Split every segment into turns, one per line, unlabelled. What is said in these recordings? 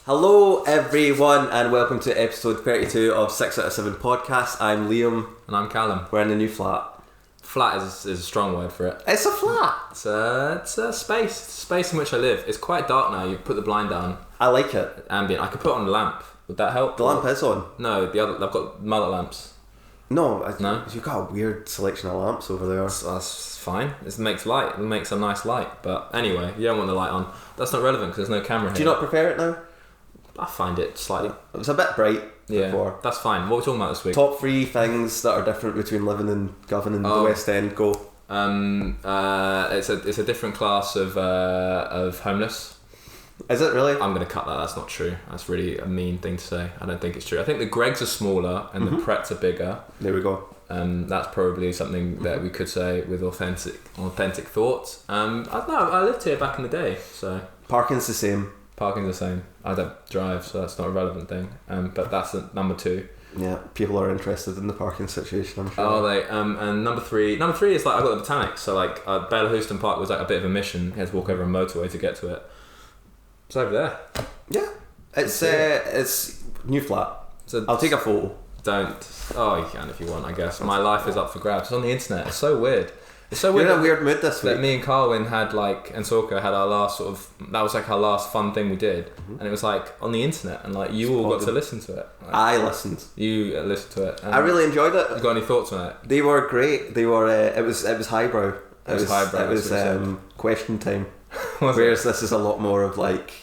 Hello everyone and welcome to episode 32 of 6 out of 7 podcast. I'm Liam.
And I'm Calum.
We're in the new flat.
Flat is a strong word for it.
It's a flat.
It's a space in which I live. It's quite dark now. You put the blind down.
I like it.
Ambient. I could put on a lamp. Would that help?
The lamp is on.
No, the other. I've got mullet lamps.
No. You've got a weird selection of lamps over there.
That's fine. It makes light. It makes a nice light. But anyway, you don't want the light on. That's not relevant because there's no camera here.
Do you not prefer it now?
I find it slightly.
It was a bit bright before.
That's fine. What are we talking about this week?
Top 3 things that are different between living and governing the West End. Go.
It's a different class of homeless.
Is it really?
I'm going to cut that. That's not true. That's really a mean thing to say. I don't think it's true. I think the Gregs are smaller and the Prets are bigger.
There we go.
That's probably something that we could say with authentic thoughts. I don't know. I lived here back in the day, so
Parking's the same.
Parking's the same. I don't drive, so that's not a relevant thing. But that's number 2.
Yeah, people are interested in the parking situation, I'm sure.
Oh, they and number three is like I got the Botanics. So like Bale Houston Park was like a bit of a mission. You had to walk over a motorway to get to it. It's over there. Yeah,
it's new flat. So I'll take a photo.
Don't. Oh, you can if you want. I guess my life is up for grabs. It's on the internet. It's so weird. It's so weird.
You're in a weird mood this week.
That me and Carwin had and Sorka had our last that was like our last fun thing we did, and it was like on the internet, and like you all got to listen to it. Like,
I listened.
You listened to it.
I really enjoyed it.
You got any thoughts on it?
They were great. They were. It was highbrow.
It was highbrow.
It was question time. Whereas this is a lot more of like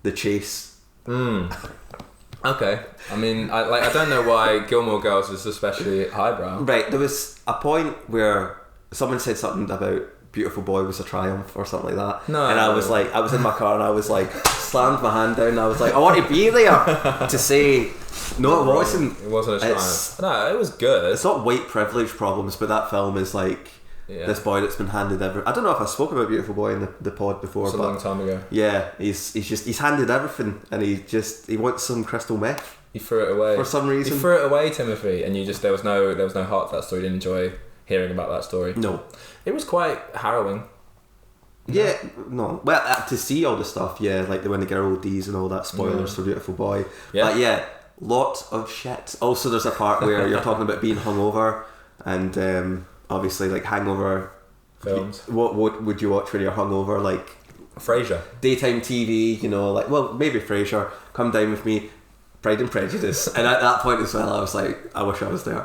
the chase.
Okay. I mean, I don't know why Gilmore Girls is especially highbrow.
Right. There was a point where someone said something about Beautiful Boy was a triumph or something like that.
No.
And I was like, I was in my car and I was like, slammed my hand down and I was like, I want to be there to say, no, it wasn't.
It wasn't a triumph. No, it was good.
It's not white privilege problems, but that film is like this boy that's been handed everything. I don't know if I spoke about Beautiful Boy in the pod before.
It's a long time ago.
Yeah, he's handed everything and he wants some crystal meth.
He threw it away.
For some reason.
He threw it away, Timothy, and there was no heart to that story. You didn't enjoy hearing about that story.
No.
It was quite harrowing.
Yeah, no. Well, to see all the stuff, like when the girl ODs and all that, spoilers for Beautiful Boy.
Yeah.
But lot of shit. Also, there's a part where you're talking about being hungover, and obviously, like hangover
films.
What would you watch when you're hungover? Like
Frasier.
Daytime TV, maybe Frasier. Come Down With Me, Pride and Prejudice. And at that point as well, I was like, I wish I was there.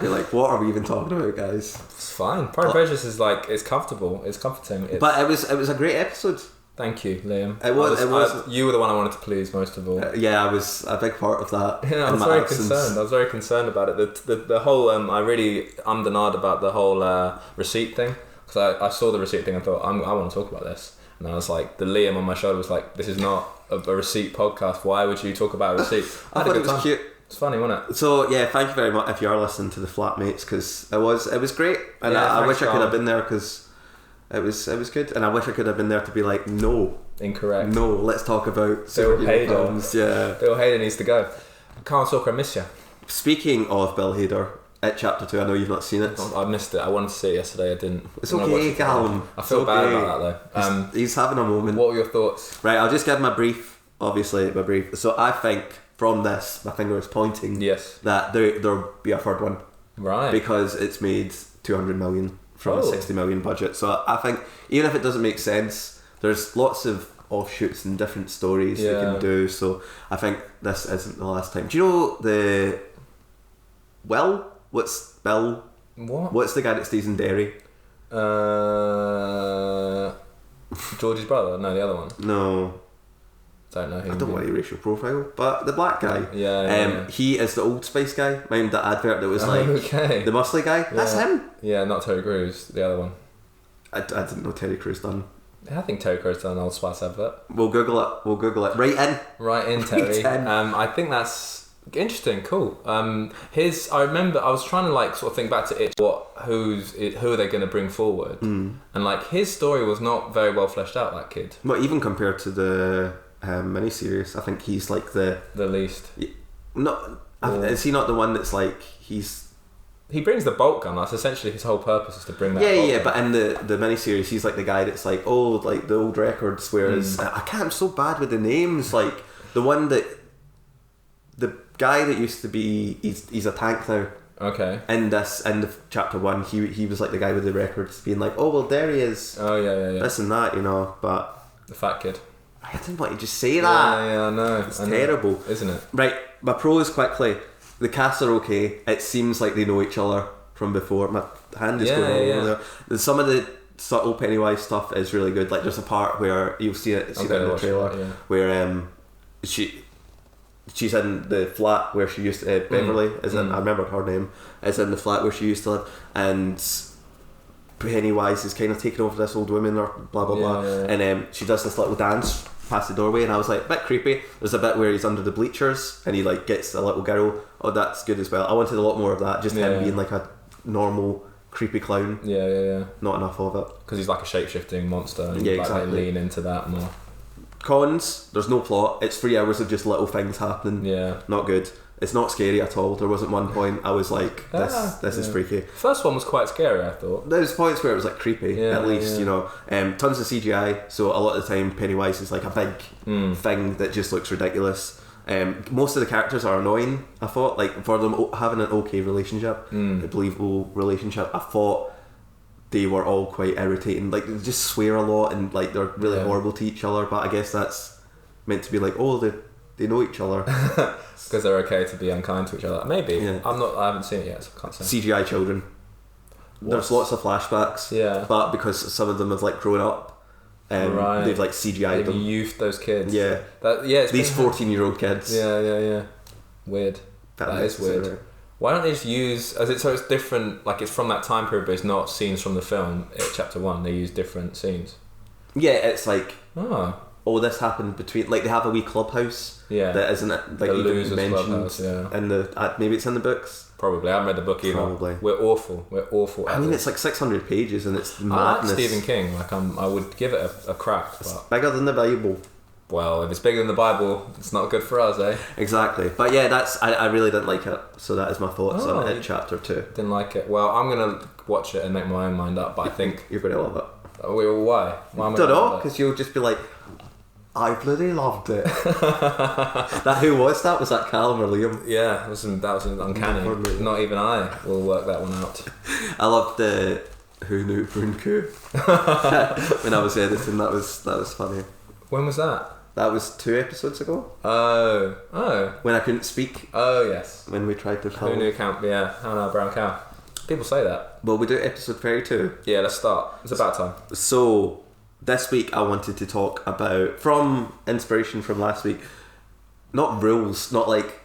You're like, what are we even talking about, guys?
It's fine. Pride and Prejudice is like, it's comfortable, it's comforting.
But it was a great episode.
Thank you, Liam.
It was.
You were the one I wanted to please most of all.
I was a big part of that.
Yeah, I was very concerned. I was very concerned about it. The whole I really denied about the whole receipt thing, because I saw the receipt thing and thought I want to talk about this, and I was like, the Liam on my shoulder was like, this is not a receipt podcast. Why would you talk about a receipt?
I thought it was cute.
It's funny, wasn't it?
So thank you very much if you are listening to the Flatmates, because it was great, and I wish I could have been there because it was good, and I wish I could have been there to be like, no,
incorrect.
No, let's talk about
Bill Hader.
Films. Yeah,
Bill Hader needs to go. Carl Sorker, I miss you.
Speaking of Bill Hader, at Chapter 2, I know you've not seen it.
I missed it. I wanted to see it yesterday. I didn't.
It's okay, Calum.
I feel bad about that though.
He's having a moment.
What were your thoughts?
Right, I'll just give my brief. Obviously, my brief. So I think from this, my finger is pointing.
Yes.
That there'll be a third one.
Right.
Because it's made 200 million from a 60 million budget. So I think even if it doesn't make sense, there's lots of offshoots and different stories they can do. So I think this isn't the last time. Do you know what's Bill?
What?
What's the guy that stays in Derry?
George's brother? No, the other one.
No.
Don't know who.
I don't want any racial profile, but the black guy.
Yeah.
He is the Old Spice guy. Mind that advert that was the muscly guy? That's him.
Yeah, not Terry Crews, the other one.
I didn't know Terry Crews done.
I think Terry Crews done an Old Spice advert.
We'll Google it. Right in,
Terry. I think that's interesting. Cool. I remember I was trying to sort of think back to it. Who are they going to bring forward? And his story was not very well fleshed out. That kid.
Well, even compared to the miniseries, I think he's like the
least.
Is he not the one that's
he brings the bolt gun. That's essentially his whole purpose, is to bring that.
Yeah. But in the miniseries, he's like the guy that's the old records. Whereas I'm so bad with the names. The one that the guy that used to be he's a tank now.
Okay.
In the chapter 1, he was like the guy with the records, being like, oh well, there he is.
Oh yeah.
This and that, But
the fat kid.
I didn't want to just say that.
Yeah, I know.
It's terrible,
isn't it?
Right. My pros quickly. The cast are okay. It seems like they know each other from before. My hand is going all over there. Some of the subtle Pennywise stuff is really good. Like there's a part where you'll see that in the trailer where she's in the flat where she used to Beverly is in. I remember her name is in the flat where she used to live, and Pennywise is kind of taking over this old woman or blah blah blah, and she does this little dance past the doorway, and I was like, a bit creepy. There's a bit where he's under the bleachers and he like gets a little girl. Oh, that's good as well. I wanted a lot more of that. Just him being like a normal creepy clown.
Yeah.
Not enough of it
because he's like a shape-shifting monster. And
exactly.
They lean into that more.
Cons, there's no plot. It's 3 hours of just little things happening.
Yeah.
Not good. It's not scary at all. There wasn't one point I was like, this is freaky.
First one was quite scary, I thought.
There's points where it was like creepy, at least, tons of CGI, so a lot of the time Pennywise is like a big thing that just looks ridiculous. Most of the characters are annoying, I thought, like for them having an okay relationship, a believable relationship, I thought they were all quite irritating. Like they just swear a lot and like they're really horrible to each other, but I guess that's meant to be like, oh, they know each other.
Because they're okay to be unkind to each other. Maybe. Yeah. I haven't seen it yet, so I can't say.
CGI children. There's lots of flashbacks.
Yeah.
But because some of them have like grown up, they've like CGI'd them.
They've youthed those kids.
Yeah. These 14-year-old kids.
Yeah. Weird. That is weird. Right. Why don't they just use so it's different, like it's from that time period, but it's not scenes from the film. Chapter 1, they use different scenes.
Yeah, it's like this happened between, like they have a wee clubhouse. Yeah. That isn't it, like even mentioned in the maybe it's in the books.
Probably. I haven't read the book either. Probably. We're awful. I
mean, it's like 600 pages and it's madness.
I like Stephen King. Like I would give it a crack.
It's bigger than the Bible.
Well, if it's bigger than the Bible, it's not good for us, eh?
Exactly. But yeah, I really didn't like it. So that is my thoughts on it. Chapter 2.
Didn't like it. Well, I'm gonna watch it and make my own mind up. But I think
you're gonna love it.
Why?
I don't know. Because you'll just be like, I bloody loved it. Who was that? Was that Calum or Liam?
Yeah, that was uncanny. Not even I will work that one out.
I loved the Who Knew Brunku when I was editing. That was funny.
When was that?
That was 2 episodes ago.
Oh.
When I couldn't speak.
Oh yes.
When we tried to film.
Who knew Camp? Yeah, How Now Brown Cow. People say that.
Well, we do episode 32.
Yeah, let's start. It's about time.
So, this week I wanted to talk about, from inspiration from last week, not rules, not like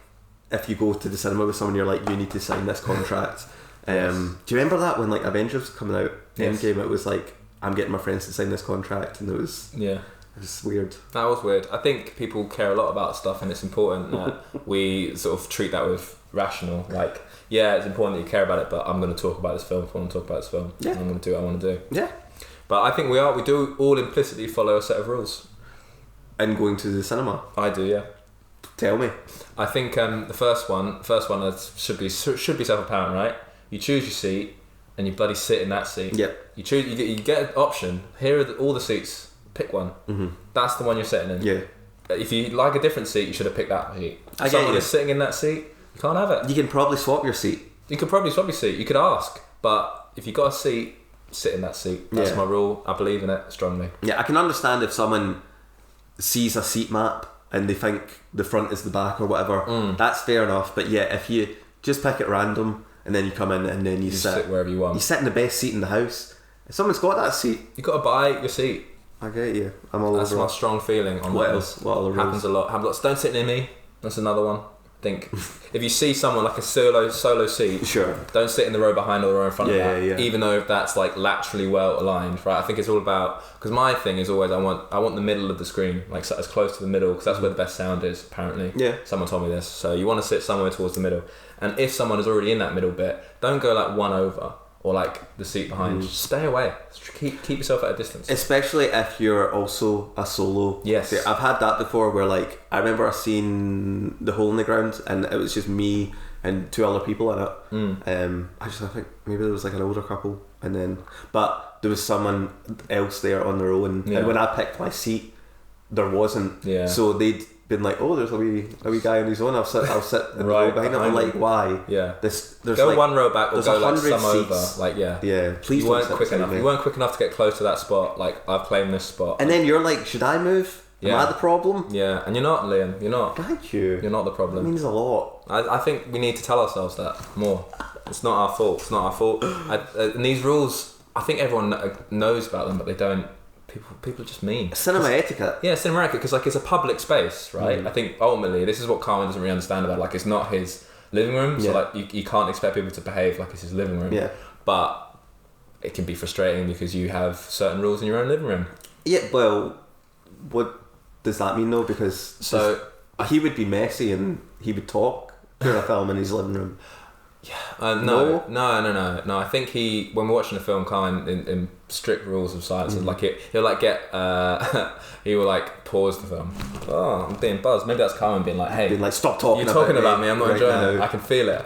if you go to the cinema with someone, you're like, you need to sign this contract. Yes. Do you remember that when like Avengers was coming out, Endgame, it was like, I'm getting my friends to sign this contract, and it was... Yeah. It's weird.
That was weird. I think people care a lot about stuff, and it's important that we sort of treat that with rational. Like, yeah, it's important that you care about it, but I'm going to talk about this film if I want to talk about this film. Yeah. And I'm going to do what I want to do.
Yeah.
But I think we do all implicitly follow a set of rules.
And going to the cinema?
I do, yeah.
Tell me.
I think the first one should be self-apparent, right? You choose your seat, and you bloody sit in that seat.
Yep.
You get an option. Here are all the seats. Pick one. Mm-hmm. That's the one you're sitting in.
Yeah.
If you like a different seat, you should have picked that seat. If someone is sitting in that seat, you can't have it.
You can probably swap your seat.
You could probably swap your seat. You could ask, but if you got a seat, sit in that seat. That's my rule. I believe in it strongly.
Yeah, I can understand if someone sees a seat map and they think the front is the back or whatever. That's fair enough. But yeah, if you just pick it random and then you come in and then you sit
wherever you want.
You sit in the best seat in the house. If someone's got that seat,
you got to buy your seat.
I get you. I'm all
That's
over.
That's my strong feeling on
what else? What other
happens
rules?
a lot. Don't sit near me. That's another one. I think if you see someone like a solo seat,
sure, don't
sit in the row behind or the row in front of that.
Yeah.
Even though that's like laterally well aligned, right? I think it's all about, because my thing is always I want the middle of the screen, like as close to the middle, because that's where the best sound is. Apparently, someone told me this. So you want to sit somewhere towards the middle, and if someone is already in that middle bit, don't go like one over. Or like the seat behind. Just stay away. Keep yourself at a distance.
Especially if you're also a solo.
Yes.
I've had that before where like I remember I seen The Hole in the Ground and it was just me and 2 other people in it. I think maybe there was like an older couple but there was someone else there on their own. And when I picked my seat, there wasn't.
Yeah.
So been like, oh, there's a wee guy on his own. I'll sit in the row behind him. I'm like, why?
Yeah.
There's
go
like,
one row back or go like
100
some
seats.
over. Like
Yeah. Please
you weren't quick enough. You weren't quick enough to get close to that spot. Like I've claimed this spot.
And then you're like, should I move? Am I the problem?
Yeah, and you're not, Liam. You're not.
Thank you.
You're not the problem.
It means a lot.
I think we need to tell ourselves that more. It's not our fault. It's not our fault. And these rules, I think everyone knows about them, but they don't. People are just mean.
Cinema etiquette.
Yeah, cinema etiquette, because like it's a public space, right? I think ultimately this is what Calum doesn't really understand about. Like it's not his living room, so like you can't expect people to behave like it's his living room.
Yeah.
But it can be frustrating because you have certain rules in your own living room.
Yeah. Well, what does that mean though? Because he would be messy and he would talk during a film in his living room.
Yeah, no. I think when we're watching a film, Calum in strict rules of silence, and like he'll like get he will like pause the film. Oh, I'm being buzzed. Maybe that's Calum being like, hey,
being like, stop talking.
You're talking about me. I'm not
right
enjoying
now.
it. I can feel it.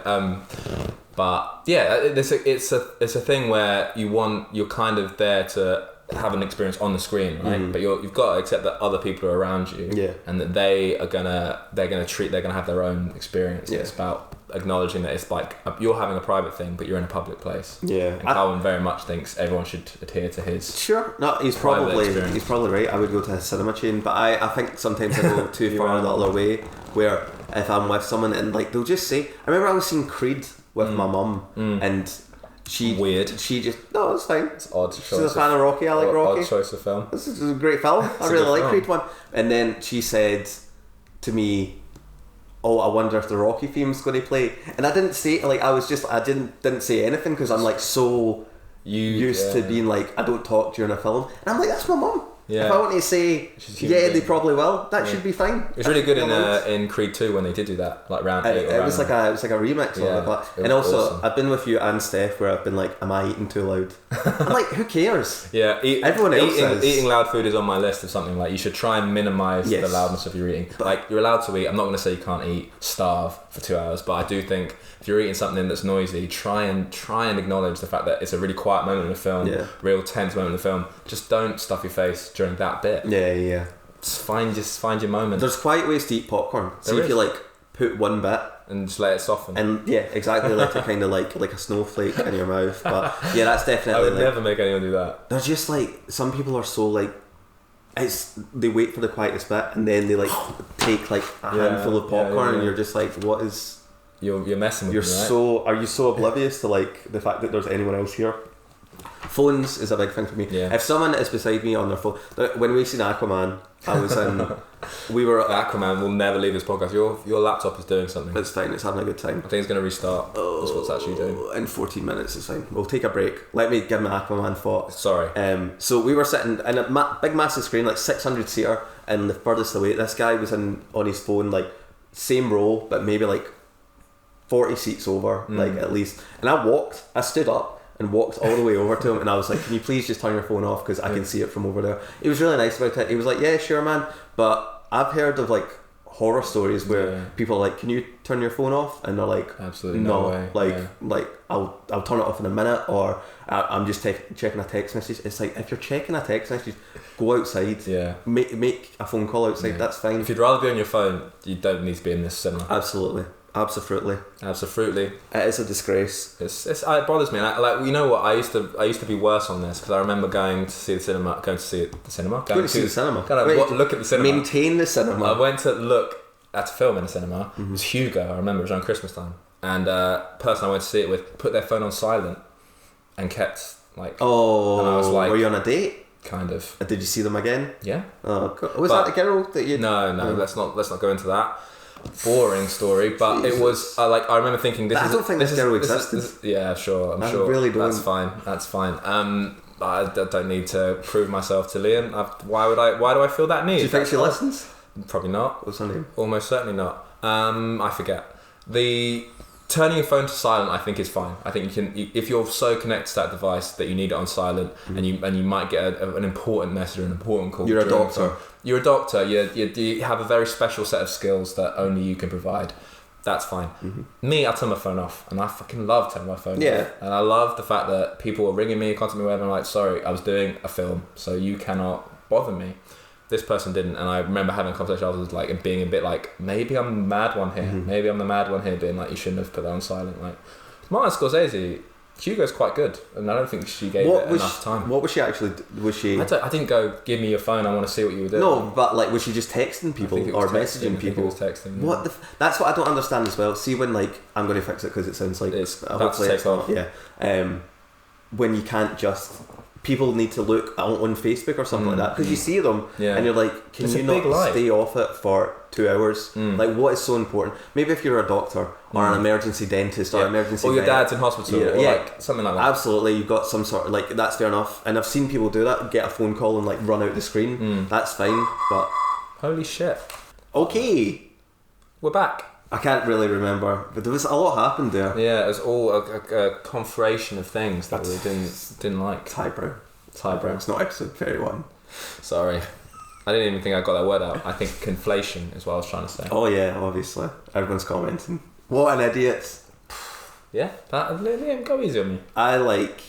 But yeah, it's a thing where you're kind of there to have an experience on the screen, right? But you've got to accept that other people are around you, and that they're gonna have their own experience. Yeah. It's about acknowledging that it's like you're having a private thing, but you're in a public place. Yeah, and Calum very much thinks everyone should adhere to his. Sure, no, he's probably
right. I would go to a cinema chain, but I think sometimes I go too far the other way. Where if I'm with someone and like they'll just say, I remember I was seeing Creed with my mum and. She just no, it's fine. It's odd. She's a fan of Rocky. I like Rocky.
Odd choice of film.
This is a great film. I really like Creed 1. And then she said to me, "Oh, I wonder if the Rocky theme's going to play." And I didn't say I didn't say anything because I'm like so used to being like I don't talk during a film, and I'm like that's my mum. Yeah. If I want to say, they probably will. That should be fine.
It was really good in Creed 2 when they did do that, like round 8.
It was like a remix of it. But, and also, awesome. I've been with you and Steph where I've been like, am I eating too loud? I'm like, who cares?
Yeah,
everyone else says.
Eating loud food is on my list of something like you should try and minimise the loudness of your eating. But, like you're allowed to eat. I'm not going to say you can't eat, starve for 2 hours, but I do think if you're eating something that's noisy, try and acknowledge the fact that it's a really quiet moment in the film, real tense moment in the film. Just don't stuff your face during that bit.
Yeah.
Just find your moment.
There's quiet ways to eat popcorn. So if you like put one bit
and just let it soften.
And yeah, exactly, let it kind of like a snowflake in your mouth. But yeah, that's definitely.
I would never make anyone do that.
They're just like some people are so like. They wait for the quietest bit and then they like take like a handful of popcorn and you're just like, what is?
You're messing with me, right?
Are you so oblivious to like the fact that there's anyone else here? Phones is a big thing for me. Yeah. If someone is beside me on their phone, when we seen Aquaman, I was in.
Aquaman will never leave this podcast. Your laptop is doing something.
It's fine. It's having a good time.
I think it's going to restart. That's what it's actually doing.
In 14 minutes, it's fine. We'll take a break. Let me give my Aquaman thought.
Sorry.
So we were sitting in a big massive screen, like 600 seater, and the furthest away. This guy was on his phone, like same row, but maybe like 40 seats over, like at least. And I stood up and walked all the way over to him and I was like, can you please just turn your phone off because I can see it from over there. He was really nice about it. He was like, yeah, sure man, but I've heard of like horror stories where people are like, can you turn your phone off? And they're like,
absolutely no way.
Like I'll turn it off in a minute, or I'm just checking a text message. It's like, if you're checking a text message, go outside. Make a phone call outside. That's fine.
If you'd rather be on your phone, you don't need to be in this cinema.
Absolutely. It is a disgrace.
It bothers me. And you know what? I used to be worse on this because I remember going to see the cinema. Going to see the cinema.
Look at the cinema. Maintain the cinema.
I went to look at a film in the cinema. It was Hugo. I remember it was around Christmas time, and person I went to see it with put their phone on silent and kept like.
Oh.
And I was like,
were you on a date?
Kind of.
Did you see them again?
Yeah.
Oh, God. Was that the girl that you?
No. Let's not go into that. Boring story, but Jesus. It was I remember thinking
I don't think this girl existed.
Yeah, sure. I'm sure.
Really don't.
That's fine. I don't need to prove myself to Liam. Why do I feel that need?
Do you think she listens?
Probably not.
What's her name?
Almost certainly not. I forget. The turning your phone to silent, I think, is fine. I think you can, if you're so connected to that device that you need it on silent, and you might get an important message or an important call.
You're a doctor.
You're a doctor. You have a very special set of skills that only you can provide. That's fine. Me, I turn my phone off, and I fucking love turning my phone off. And I love the fact that people are ringing me, contacting me, whatever. I'm like, sorry, I was doing a film, so you cannot bother me. this person didn't, and I remember having a conversation afterwards, like, and being a bit like, maybe I'm the mad one here. Maybe I'm the mad one here, being like, you shouldn't have put that on silent. Like, Martin Scorsese, Hugo's quite good, and I don't think she gave it enough time.
What was she actually? Was she?
I didn't go, give me your phone, I want to see what you were doing.
No, but like, was she just texting people or messaging people?
I think it was texting.
What? That's what I don't understand as well. See, when like, I'm going to fix it because it sounds like
it's about to take off.
Yeah. When you can't just. People need to look on Facebook or something like that, because you see them and you're like, can you not stay off it for 2 hours? Like, what is so important? Maybe if you're a doctor or an emergency dentist or an emergency
or your dad's in hospital or like something like that.
Absolutely, you've got some sort of, like, that's fair enough, and I've seen people do that, get a phone call and like run out the screen. That's fine, but
holy shit.
Okay,
we're back.
I can't really remember, but there was a lot happened there.
Yeah, it was all a conflation of things that we didn't like.
It's highbrow.
It's
not episode 31.
Sorry. I didn't even think I got that word out. I think conflation is what I was trying to say.
Oh yeah, obviously. Everyone's commenting. What an idiot.
Yeah, Liam, go easy on me.
I like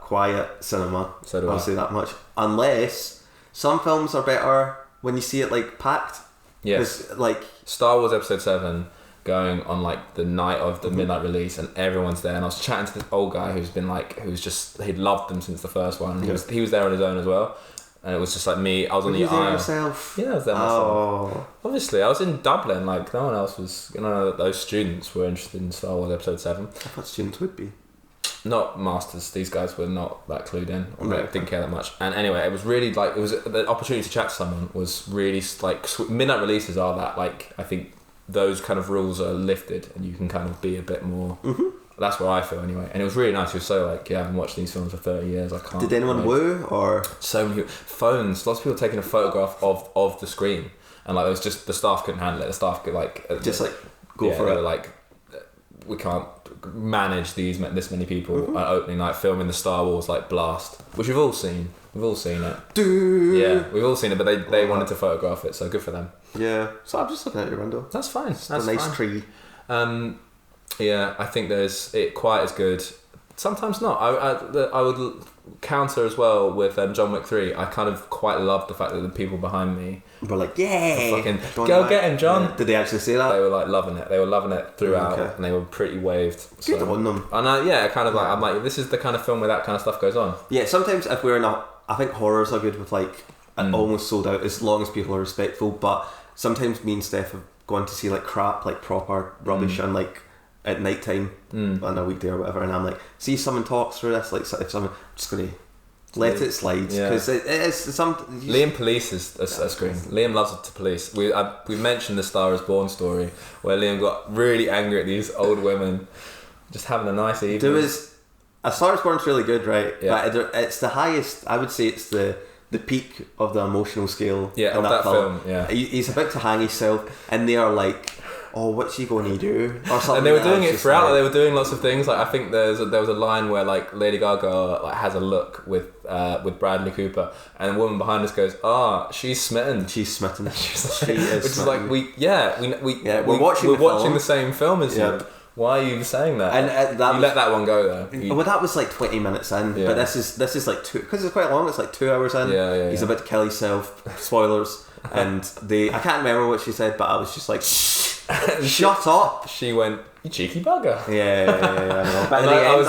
quiet cinema.
So do I.
I'll say that much. Unless some films are better when you see it like packed.
Yes.
Like
Star Wars Episode 7 going on like the night of the midnight release, and everyone's there, and I was chatting to this old guy he'd loved them since the first one. He was there on his own as well, and it was just like me. I was on the aisle.
Yourself?
Yeah, I was there myself. Obviously, I was in Dublin. Like, no one else was. Those students were interested in Star Wars Episode 7.
I thought students would be.
Not masters. These guys were not that clued in. Didn't care that much. And anyway, it was really like, it was the opportunity to chat to someone was really like, midnight releases are that, like, I think those kind of rules are lifted and you can kind of be a bit more. That's what I feel anyway. And it was really nice. He was so like, yeah, I've been watching these films for 30 years. I can't.
Did anyone woo or?
So many phones. Lots of people taking a photograph of the screen, and like it was just the staff couldn't handle it. The staff could like
just like go for it.
Like, we can't manage this many people at opening night filming the Star Wars like blast, which we've all seen. We've all seen it. Yeah, we've all seen it, but they wanted to photograph it, so good for them.
Yeah. So I'm just looking out your window.
That's fine. That's
a nice tree.
Yeah, I think quiet is good. Sometimes not. I would counter as well with John Wick 3. I kind of quite love the fact that the people behind me
were like, yeah,
fucking go get him, John.
Yeah. Did they actually say that?
They were like loving it. They were loving it throughout, and they were pretty waved.
Good on them.
And I'm like, this is the kind of film where that kind of stuff goes on.
Yeah, sometimes if we're not, I think horrors are good with like an almost sold out as long as people are respectful. But sometimes me and Steph have gone to see like crap, like proper rubbish, and like at night time on a weekday or whatever, and I'm like, see, someone talks through this, like if someone, I'm just gonna let it slide, because it is some.
Liam polices a screen. Liam loves it to police. We mentioned the Star is Born story where Liam got really angry at these old women just having a nice evening.
There was a Star is Born's really good, right?
Yeah.
But it's the highest. I would say it's the peak of the emotional scale.
Yeah, of that film. Yeah,
he's about to hang himself, and they are like, oh, what's he going to do? Or something.
And they were doing it throughout. Like, they were doing lots of things. Like, I think there was a line where like Lady Gaga like has a look with Bradley Cooper, and the woman behind us goes, she's smitten.
She's smitten.
She is. Which smitten. Is like we're watching the same film as you. Why are you saying that? And let that one go though.
Well, that was like 20 minutes in, but this is like 2, because it's quite long. It's like 2 hours in. He's about to kill himself. Spoilers. And I can't remember what she said, but I was just like, shut up.
She went, you cheeky bugger.
Yeah, I know. But I was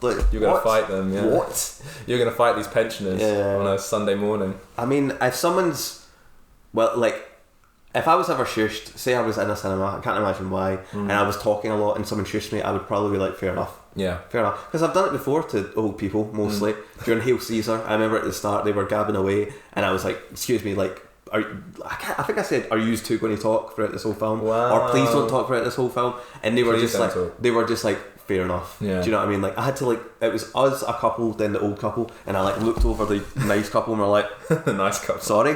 like,
you're gonna fight them. Yeah.
What?
You're gonna fight these pensioners on a Sunday morning.
I mean, if someone's if I was ever shushed, say I was in a cinema, I can't imagine why, and I was talking a lot and someone shushed me, I would probably be like, fair enough.
Yeah.
Fair enough. Because I've done it before to old people, mostly. During Hail Caesar, I remember at the start, they were gabbing away, and I was like, excuse me, like, I think I said, are you two going to talk throughout this whole film?
Wow.
Or please don't talk throughout this whole film. And they were just like, fair enough.
Yeah.
Do you know what I mean? Like, I had to it was us, a couple, then the old couple, and I like looked over the nice couple and we're like,
the nice couple.
Sorry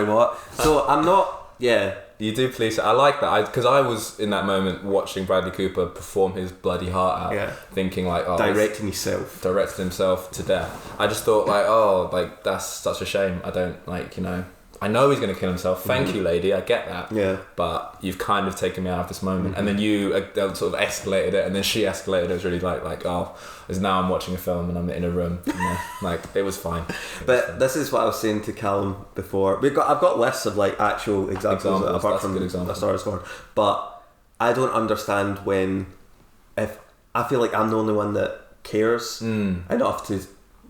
what? So I'm not,
You do police it. I like that, because I was in that moment watching Bradley Cooper perform his bloody heart out, thinking like,
directed himself
to death. I just thought like, that's such a shame. I don't I know he's going to kill himself. Thank you, lady. I get that.
Yeah.
But you've kind of taken me out of this moment. And then you sort of escalated it, and then she escalated it. It was really like, oh, it's now I'm watching a film and I'm in a room. Like, it was fine.
This is what I was saying to Calum before. I've got lists of like actual examples apart from A Star Is Born. But I don't understand if I feel like I'm the only one that cares enough to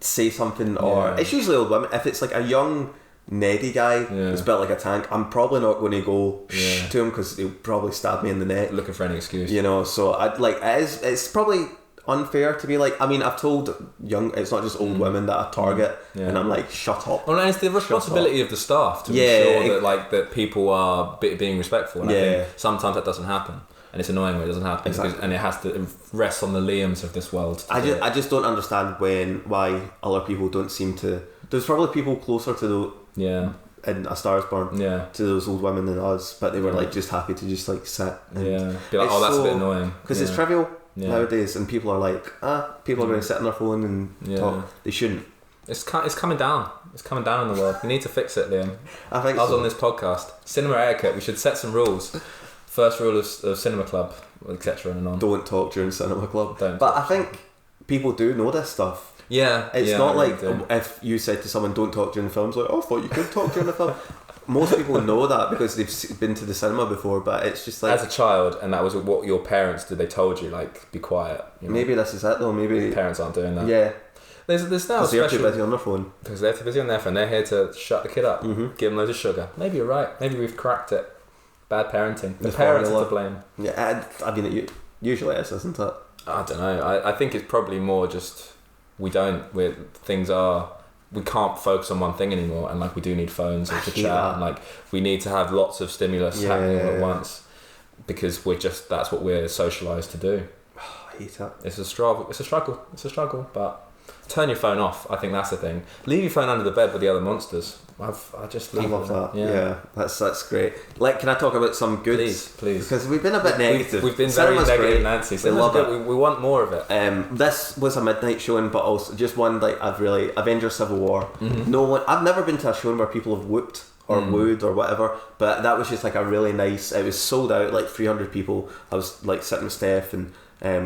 say something, or it's usually old women. If it's like a young Neddy guy who's built like a tank, I'm probably not going to go to him because he'll probably stab me in the neck,
looking for any excuse,
so I'd like it's probably unfair to be like, I mean, I've told it's not just old women that I target, and I'm like, shut up.
Well, and it's the responsibility of the staff to ensure that people are being respectful, and I think sometimes that doesn't happen. And it's annoying when it doesn't happen, and it has to rest on the Liams of this world.
I just don't understand why other people don't seem to. There's probably people closer to in A Star Is Born to those old women than us, but they were like just happy to just like sit and
be like, oh, that's a bit annoying
because it's trivial nowadays, and people are like, people are going to sit on their phone and talk. They shouldn't.
It's coming down. It's coming down in the world. We need to fix it, Liam.
I was
on this podcast, Cinema Etiquette. We should set some rules. First rule of Cinema Club, etc. and on.
Don't talk during Cinema Club. But I think people do know this stuff.
Yeah.
It's not like if you said to someone, don't talk during the film, it's like, oh, I thought you could talk during the film. Most people know that because they've been to the cinema before, but it's just like...
As a child, and that was what your parents did, they told you, like, be quiet.
Maybe this is it though, maybe...
Parents aren't doing that.
Yeah.
There's now
because they're too busy on their phone.
Because they're too busy on their phone. They're here to shut the kid up, give them loads of sugar. Maybe you're right. Maybe we've cracked it. Bad parenting. The parents are to blame.
Yeah, I mean, it usually is, isn't it?
I don't know. I think it's probably more just we can't focus on one thing anymore, and like we do need phones and to chat, and like we need to have lots of stimulus happening at once because that's what we're socialised to do.
I hate it.
It's a struggle, but turn your phone off. I think that's the thing. Leave your phone under the bed with the other monsters. I
love that. Yeah, that's great. Like, can I talk about some goods?
Please.
Because we've been a bit negative.
We've been very negative, Nancy.
We love it.
We want more of it.
This was a midnight showing, but also just one like Avengers Civil War. No one. I've never been to a showing where people have whooped or wooed or whatever, but that was just like a really nice. It was sold out, like 300 people. I was like sitting with Steph, and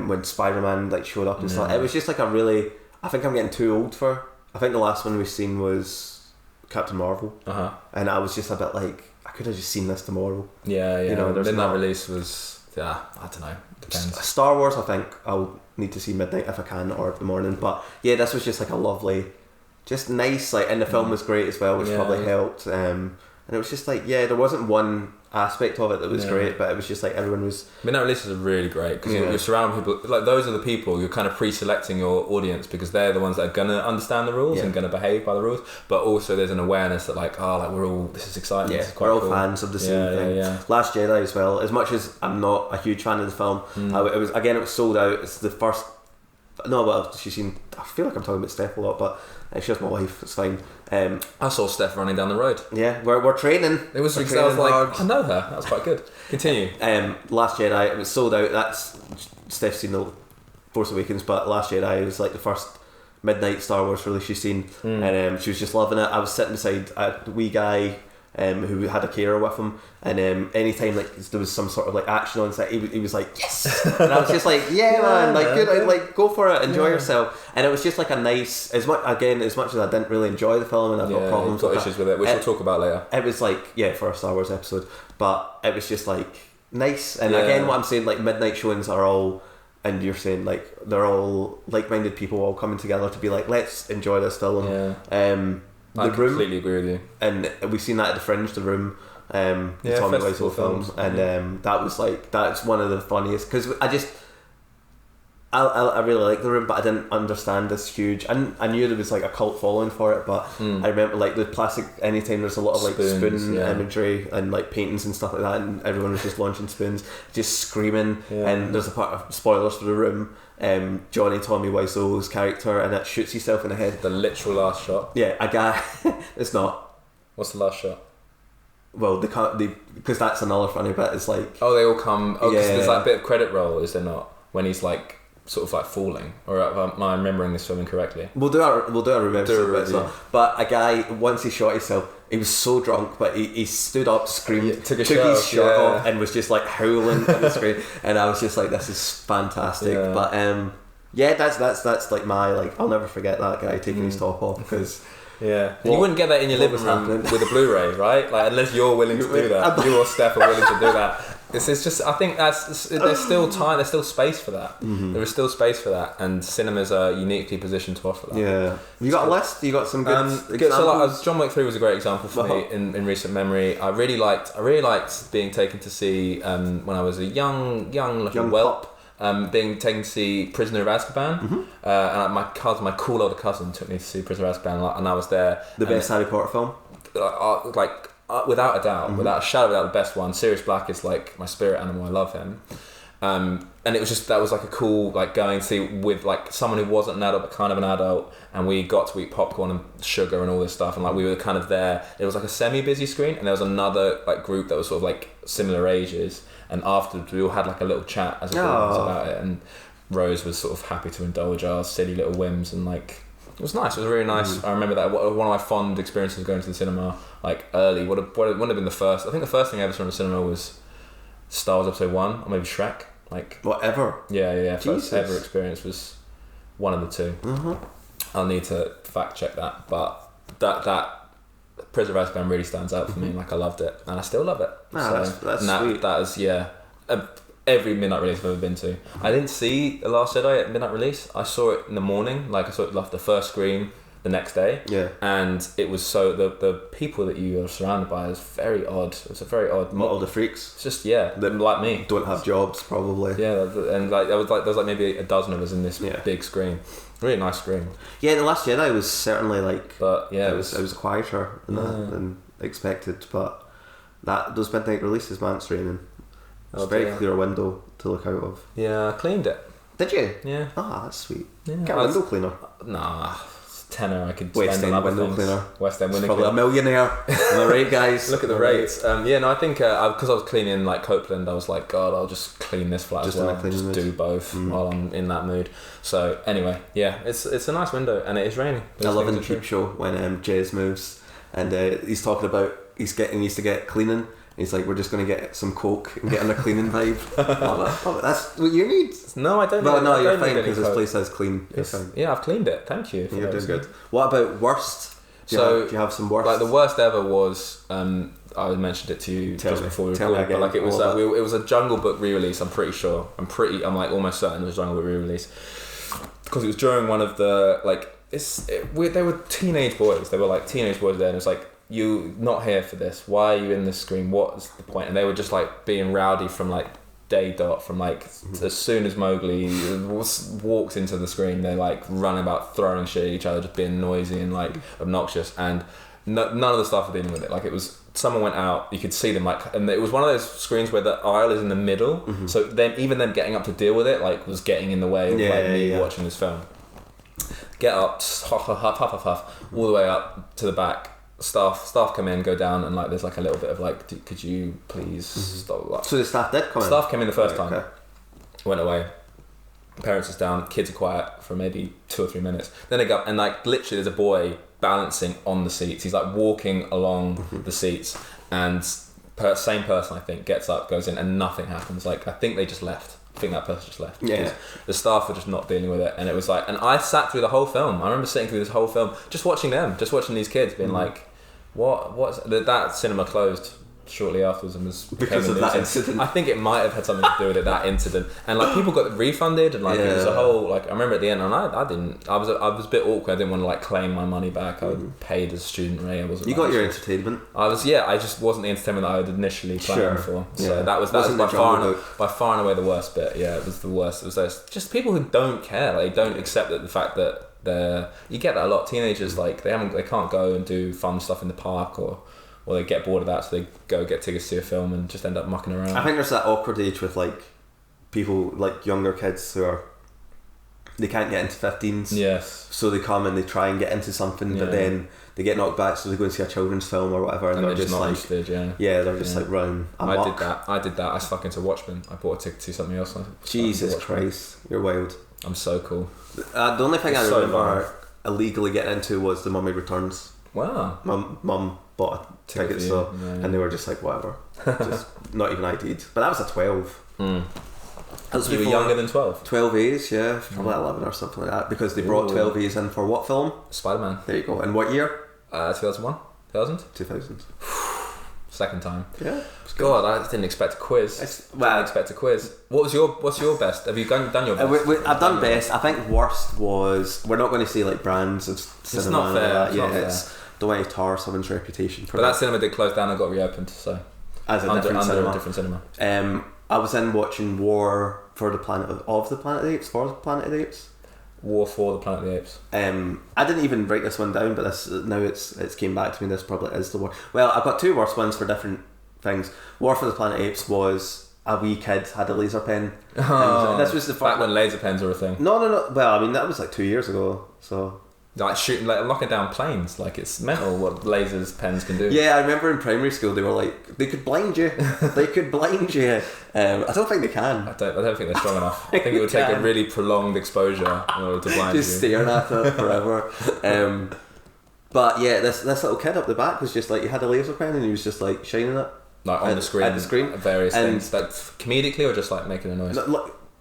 when Spider-Man like showed up and stuff, it was just like a really. I think I'm getting too old for. I think the last one we've seen was Captain Marvel, and I was just a bit like, I could have just seen this tomorrow.
Yeah. Then that release was, I don't know, depends.
Star Wars, I think I'll need to see midnight if I can, or the morning. But yeah, this was just like a lovely, just nice, like, and the film was great as well, which probably helped. And it was just like, there wasn't one aspect of it that was great, but it was just like everyone was.
Midnight releases are really great because you're surrounding people, like those are the people you're kind of pre-selecting your audience because they're the ones that are gonna understand the rules and gonna behave by the rules. But also there's an awareness that like, we're all, this is exciting.
Yeah,
this is quite
we're all
cool.
fans of the same thing. Yeah. Last Jedi as well. As much as I'm not a huge fan of the film, it was sold out. It's the first. No, well, she's seen. I feel like I'm talking about Steph a lot, but it's just my wife. It's fine.
I saw Steph running down the road.
Yeah, we're training.
It was. I was like, I know her. That was quite good. Continue.
Last Jedi. It was sold out. That's Steph's seen the Force Awakens, but Last Jedi was like the first midnight Star Wars release she's seen, and she was just loving it. I was sitting beside a wee guy. Who had a carer with him, and anytime like there was some sort of like action on set, he was like, yes, and I was just like, man, like good, like go for it, enjoy yourself. And it was just like a nice, as much as I didn't really enjoy the film and I've got problems,
got issues with it, which we'll talk about later.
It was like for a Star Wars episode, but it was just like nice. And again, what I'm saying, like midnight showings are all. And you're saying like they're all like-minded people all coming together to be like, let's enjoy this film.
I completely agree with you.
And we've seen that at the Fringe, the Room, the Tommy Wiseau film, and that's one of the funniest because I really like the Room, but I didn't understand this huge. I knew there was like a cult following for it, but I remember like the plastic. Anytime there's a lot of like spoon imagery and like paintings and stuff like that, and everyone was just launching spoons, just screaming. And there's a part of spoilers for the Room. Tommy Wiseau's character, and it shoots himself in the head.
The literal last shot.
Yeah, a guy. It's not.
What's the last shot?
Well, they can't. Because that's another funny bit. It's like
they all come. Because there's that bit of credit roll, is there not? When he's like sort of like falling, or am I remembering this film incorrectly?
We'll do a remember. But a guy, once he shot himself, he was so drunk, but he stood up, screamed, took his shirt off, and was just like howling at the screen. And I was just like, this is fantastic. Yeah. But that's like my, like, I'll never forget that guy taking his top off, because
you wouldn't get that in your living room with a Blu-ray, right? Like, unless you're willing to do that. You or Steph are willing to do that. It's just, I think there's still time, there's still space for that. There is still space for that, and cinemas are uniquely positioned to offer that.
Yeah. You got a list? You got some good examples?
So like, John Wick 3 was a great example for me in recent memory. I really liked being taken to see when I was a young whelp. Being taken to see Prisoner of Azkaban, and my cool older cousin took me to see Prisoner of Azkaban, and I was there.
The best Harry Potter film?
Without a doubt, without a shadow of a doubt, the best one. Sirius Black is like my spirit animal. I love him, and it was just, that was like a cool, like, going to see with like someone who wasn't an adult but kind of an adult, and we got to eat popcorn and sugar and all this stuff, and like we were kind of there. It was like a semi-busy screen, and there was another like group that was sort of like similar ages, and afterwards we all had like a little chat as a group about it, and Rose was sort of happy to indulge our silly little whims, and like, it was nice. It was really nice. I remember that one of my fond experiences of going to the cinema, like early. What wouldn't have been the first. I think the first thing I ever saw in the cinema was Star Wars Episode 1, or maybe Shrek. Like,
whatever.
Yeah. First ever experience was one of the two. I'll need to fact check that, but that Prisoner of Azkaban really stands out for me. Like, I loved it, and I still love it.
That's sweet.
That is every midnight release I've ever been to. I didn't see The Last Jedi at midnight release. I saw it in the morning. Like, I saw it like the first screen the next day.
Yeah.
And it was so, the people that you are surrounded by is very odd. It was a very odd.
All the freaks.
It's just, that like me.
Don't have jobs, probably.
Yeah, and like there was like maybe a dozen of us in this big screen. Really nice screen.
Yeah, The Last Jedi was certainly like.
But yeah,
it was quieter than expected. But those midnight releases, man, it's raining. It's a very clear window to look out of.
Yeah, I cleaned it.
Did you?
Yeah.
That's sweet.
Yeah.
Get a window cleaner.
Nah, tenner I could
West
spend
End
on other
window
things.
cleaner.
West End window
probably
cleaner.
A millionaire. Am I right, guys?
Look at the rates. I think because I was cleaning like Copeland, I was like, God, I'll just clean this flat
just
as well. Just do both while I'm in that mood. So anyway, it's a nice window, and it is raining.
I love in the Peep Show when Jez moves, and he's talking about he used to get cleaning. He's like, we're just going to get some coke and get in a cleaning vibe. That's what you need.
No, I don't.
No, you're fine because this place is clean. You're fine.
Yeah, I've cleaned it. Thank you.
You're doing good. What about worst? Do you have some worst?
Like, the worst ever was I mentioned it to you just before we recorded, but like it was a Jungle Book re-release. I'm pretty sure. I'm like almost certain it was a Jungle Book re-release because it was during one of the they were teenage boys. They were like teenage boys there, and it's like, you not here for this, why are you in this screen, what's the point? And they were just like being rowdy from like day dot, from like as soon as Mowgli walks into the screen, they're like running about, throwing shit at each other, just being noisy and like obnoxious, and none of the staff were dealing with it. Like, it was, someone went out, you could see them, like, and it was one of those screens where the aisle is in the middle, so even them getting up to deal with it like was getting in the way of me watching this film. Get up, huff, all the way up to the back. Staff come in, go down, and like there's like a little bit of like, could you please stop? Like,
so the staff did come in?
Staff came in the first time, went away. Parents is down, kids are quiet for maybe 2 or 3 minutes. Then they go up, and like literally there's a boy balancing on the seats. He's like walking along the seats, and same person I think gets up, goes in, and nothing happens. Like, I think they just left. I think that person just left.
Yeah.
The staff were just not dealing with it, and it was like, and I sat through the whole film. I remember sitting through this whole film, just watching these kids, being like, what's that cinema closed shortly afterwards, and was
because of that incident.
I think it might have had something to do with it, that incident, and like people got refunded, and like it was a whole, like, I remember at the end, and I was a bit awkward. I didn't want to like claim my money back. I paid as student rate. I wasn't.
You got your entertainment.
I just wasn't the entertainment that I had initially planned for. So that was by far and away the worst bit. Yeah, it was the worst. It was those just people who don't care. Like, don't accept that the fact that you get that a lot. Teenagers, like, they can't go and do fun stuff in the park, or they get bored of that, so they go get tickets to a film and just end up mucking around.
I think there's that awkward age with like people, like younger kids who are they can't get into 15s.
Yes.
So they come and they try and get into something, but then they get knocked back, so they go and see a children's film or whatever, and they're just
not
like,
interested,
they're just like running amok.
I did that. I stuck into Watchmen. I bought a ticket to see something else.
Jesus Christ, you're wild.
I'm so cool.
The only thing I remember illegally getting into was The Mummy Returns.
Wow.
My mum bought a ticket, and they were just like, whatever, just not even ID'd. But that was a 12.
You were younger than 12?
12 A's, yeah, probably 11 or something like that, because they brought 12 A's in for what film?
Spider-Man.
There you go. And what year?
2001?
2000.
Second time.
Yeah.
God, I didn't expect a quiz. Didn't expect a quiz. What's your best? Have you done your best?
I've done best. I think worst was, we're not going to say like brands of cinema.
It's not fair.
Like that. Don't want to tar someone's reputation.
But that cinema did close down and got reopened, so
as a
under
cinema.
a different cinema.
I was in watching War for the Planet of the Planet of the Apes. For the Planet of the Apes.
War for the Planet of the Apes.
I didn't even write this one down, but this now it's came back to me. This probably is the war. Well, I've got two worst ones for different things. War for the Planet of the Apes was a wee kid had a laser pen. This was the
back when laser pens were a thing.
No. Well, I mean that was like 2 years ago. So
like shooting, like locking down planes. Like it's mental what lasers pens can do.
Yeah, I remember in primary school they were like they could blind you. They could blind you. I don't think they can.
I don't think they're strong enough. I think it would take a really prolonged exposure in order to blind
just
you.
Staring at it forever. But yeah, this little kid up the back was just like, he had a laser pen and he was just like shining it.
Like on the screen.
At the screen.
Various things. Like comedically or just like making a noise?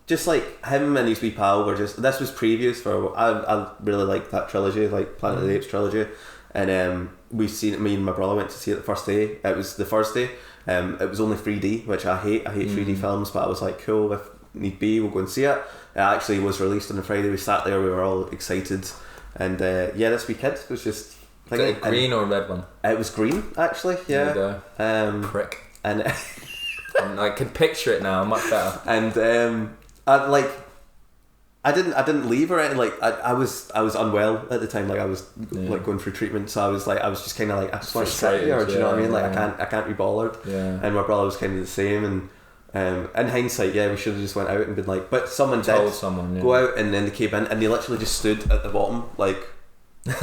Just like him and his wee pal were just, this was previews for, I really liked that trilogy, like Planet of the Apes trilogy. And we seen it, me and my brother went to see it the first day. It was the first day. It was only 3D, which I hate 3D films, but I was like, cool, if need be, we'll go and see it. It actually was released on a Friday. We sat there, we were all excited. And this wee kid was just...
Was it a green or a red one?
It was green, actually, yeah.
There you go. Prick.
And
I can picture it now, much better.
And I didn't leave or anything. Like I was unwell at the time. Like I was like going through treatment, so I was just kind of like, I just want to sit here. Do you know what I mean? Like I can't be bothered. Yeah. And my brother was kind of the same. And in hindsight, we should have just went out and been like, but someone did go out, and then they came in and they literally just stood at the bottom, like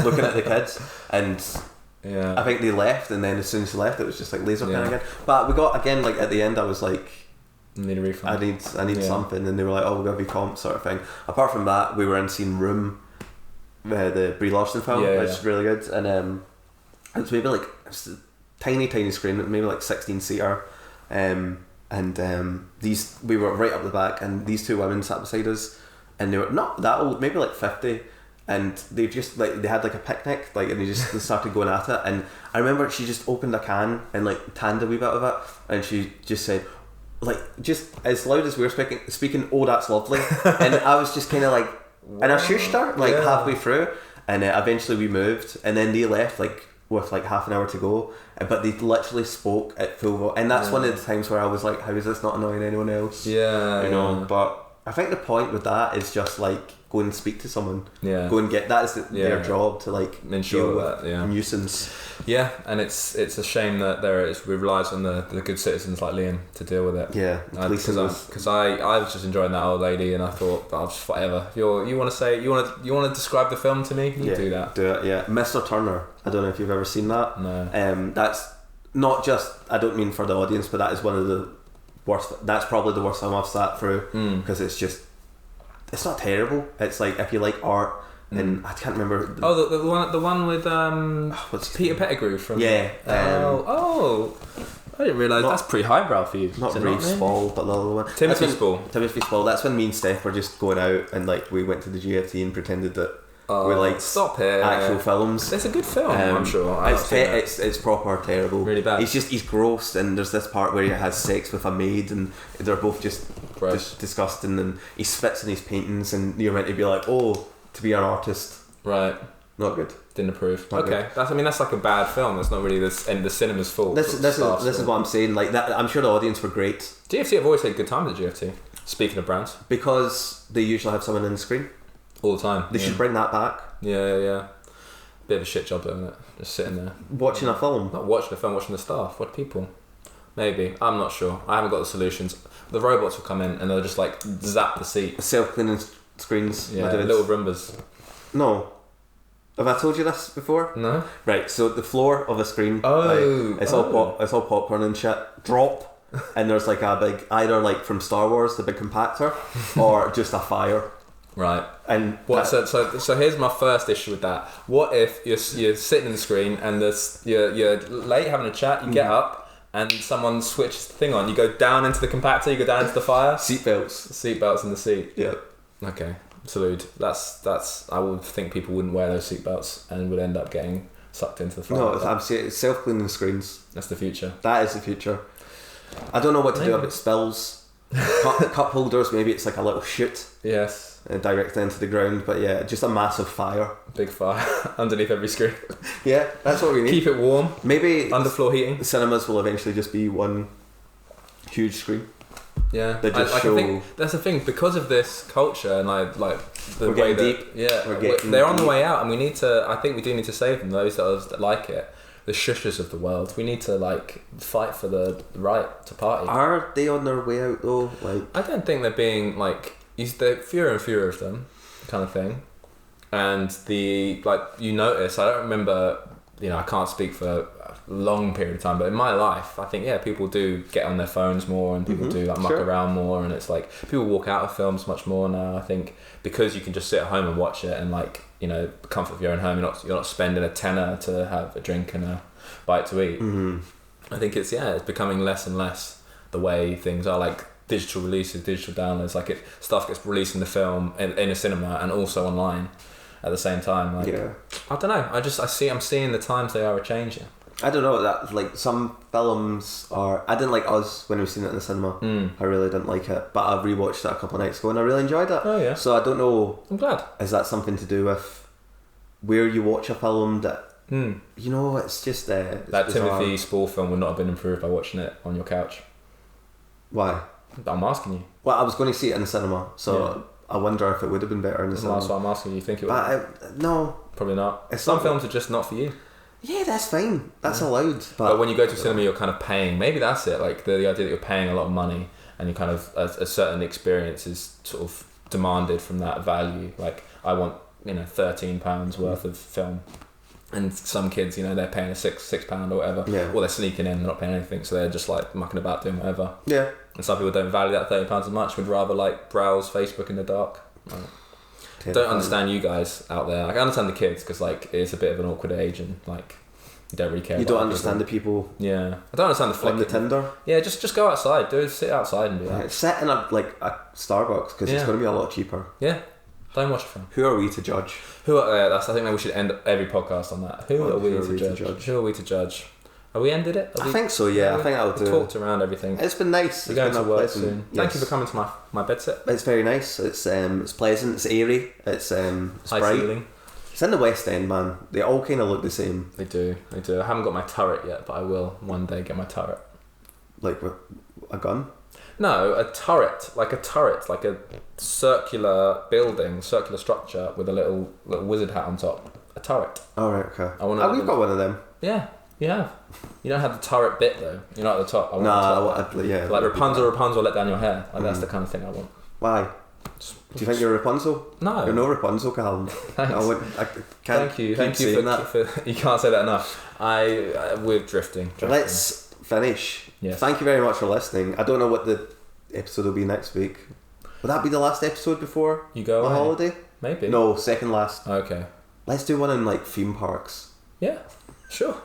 looking at the kids, and I think they left, and then as soon as they left, it was just like laser pen again. But we got again, like at the end, I was like,
need a refund.
I need something, and they were like, oh, we'll give you comp sort of thing. Apart from that, we were in seeing Room, the Brie Larson film, which is really good, and it was maybe like a tiny screen, maybe like 16-seater, we were right up the back, and these two women sat beside us, and they were not that old, maybe like 50. And they just like, they had like a picnic, like, and they started going at it. And I remember she just opened a can and like tanned a wee bit of it, and she just said, like, just as loud as we were speaking, oh, that's lovely. And I was just kind of like, and I shushed her like halfway through, and eventually we moved, and then they left like with like half an hour to go, but they literally spoke at full volume. And that's one of the times where I was like, how is this not annoying anyone else? You know. But I think the point with that is just like, go and speak to someone. Go and get, that is their job, to like ensure that nuisance.
And it's a shame that it relies on the good citizens like Liam to deal with it. Because I was just enjoying that old lady, and I thought, I'll just whatever. If you want to describe the film to me, you do that.
Do it. Mr. Turner. I don't know if you've ever seen that.
No.
That's not just, I don't mean for the audience, but that is one of the worst. That's probably the worst film I've sat through, because it's just. It's not terrible. It's like, if you like art, and I can't remember.
The one with Peter Pettigrew from.
I
didn't realise that's pretty highbrow for you.
Not Rafe Spall, but the other one.
Timothy Spall.
That's when me and Steph were just going out, and like we went to the GFT and pretended that we like actual films.
It's a good film, I'm sure.
It's proper terrible.
Really bad.
He's gross, and there's this part where he has sex with a maid, and they're both just disgusting, and he spits in his paintings, and you're meant to be like, oh, to be an artist. Right. Not good.
Didn't approve. Okay. That's like a bad film. That's not really the cinema's fault.
This is what I'm saying. Like that, I'm sure the audience were great.
GFT have always had good time at the GFT. Speaking of brands.
Because they usually have someone on the screen.
All the time.
They should bring that back.
Yeah. Bit of a shit job, isn't it? Just sitting there.
Watching a film.
Not watching a film, watching the staff. What people? Maybe. I'm not sure. I haven't got the solutions. The robots will come in and they'll just like zap the seat.
Self-cleaning screens.
Yeah, little Roombas.
No. Have I told you this before?
No.
Right, so the floor of a screen, it's all popcorn and shit. Drop. And there's like a big, either like from Star Wars, the big compactor, or just a fire.
Right.
And
so here's my first issue with that. What if you're sitting in the screen and you're late having a chat, you get up and someone switches the thing on, you go down into the compactor, you go down into the fire? Seatbelts in the seat.
Yeah.
Okay. Salute. That's I would think people wouldn't wear those seatbelts and would end up getting sucked into the fire.
No, it's self-cleaning screens.
That's the future.
That is the future. I don't know what to do about spills. Cup holders, maybe it's like a little chute.
Yes.
Directly into the ground, but yeah, just a massive fire.
Big fire underneath every screen.
Yeah, that's what we need.
Keep it warm.
Maybe
underfloor heating.
Cinemas will eventually just be one huge screen.
Yeah,
I
think that's the thing, because of this culture and like the
we're
way
getting
that
deep.
Yeah, they're on the way out, and we need to. I think we do need to save them. Those that like it, the shushers of the world. We need to like fight for the right to party.
Are they on their way out though? Like,
I don't think they're being like. There fewer and fewer of them, kind of thing, and you notice. I don't remember. I can't speak for a long period of time, but in my life, I think people do get on their phones more, and people do like muck around more, and it's like people walk out of films much more now. I think because you can just sit at home and watch it, and the comfort of your own home, you're not spending a tenner to have a drink and a bite to eat. I think it's becoming less and less the way things are, like digital releases, digital downloads, stuff gets released in the film in a cinema and also online at the same time. I don't know. I'm seeing the times they are changing.
I don't know that some films are. I didn't like Us when we seen it in the cinema. I really didn't like it, but I rewatched it a couple of nights ago and I really enjoyed it.
Oh yeah.
So I don't know.
I'm glad.
Is that something to do with where you watch a film that? It's just that
Timothy Spall film would not have been improved by watching it on your couch.
Why?
I'm asking you.
Well, I was going to see it in the cinema, so I wonder if it would have been better in the cinema.
That's why I'm asking you. You think it would?
No.
Probably not. Some films are just not for you.
Yeah, that's fine. That's allowed.
But when you go to cinema, you're kind of paying. Maybe that's it. Like the idea that you're paying a lot of money and you kind of a certain experience is sort of demanded from that value. Like I want £13 worth of film. And some kids, they're paying a £6 or whatever, or they're sneaking in, they're not paying anything, so they're just like mucking about doing whatever. Yeah. And some people don't value that £13 as much, would rather browse Facebook in the dark. Don't understand you guys out there. I understand the kids because it's a bit of an awkward age and you don't really care.
You don't understand the people.
Yeah, I don't understand the flick
on the Tinder.
Yeah, just go outside. Sit outside and do that.
Sit in a Starbucks because it's going to be a lot cheaper.
Yeah. Don't watch a film.
Who are we to judge?
I think we should end every podcast on that. Who are we to judge? Who are we to judge? Have we ended it?
I think so, yeah. I think I'll do.
Talked around everything.
It's been nice.
We're going to work soon. Yes. Thank you for coming to my bedsit.
It's very nice. It's pleasant. It's airy. It's
high
bright.
ceiling.
It's in the West End, man. They all kind of look the same.
They do. I haven't got my turret yet, but I will one day get my turret.
Like a gun?
No, a turret, like a circular building, circular structure with a little wizard hat on top. A turret.
Oh, right, okay.
We've
got one of them.
Yeah, you have. You don't have the turret bit though. You're not at the top. Like Rapunzel let down your hair. That's the kind of thing I want.
Why? Do you think you're Rapunzel?
No.
You're no Rapunzel, Calum.
Thank you for you can't say that enough. We're drifting.
Let's finish.
Yes.
Thank you very much for listening. I don't know what the episode will be next week. Will that be the last episode before
you go
on holiday?
Maybe.
No, second last.
Okay.
Let's do one in theme parks.
Yeah, sure.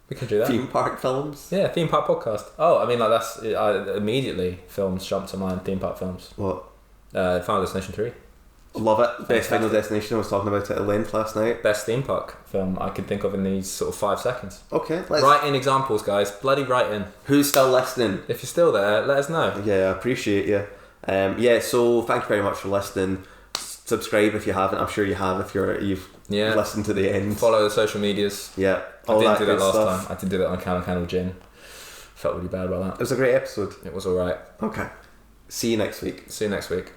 We can do that.
Theme park films?
Yeah, theme park podcast. Oh, I mean, that's immediately films jump to mind. Theme park films.
What?
Final Destination 3.
Love it. Best Final Destination. I was talking about it at length last night.
Best theme park film I could think of in these sort of 5 seconds.
Okay.
Write in examples, guys. Bloody write in.
Who's still listening?
If you're still there, let us know.
Yeah, I appreciate you. So thank you very much for listening. Subscribe if you haven't. I'm sure you have if you've listened to the end.
Follow the social medias.
Yeah.
I didn't do that last time. I did do that on Calum Candle Gin. Felt really bad about that.
It was a great episode.
It was alright.
Okay. See you next week.
See you next week.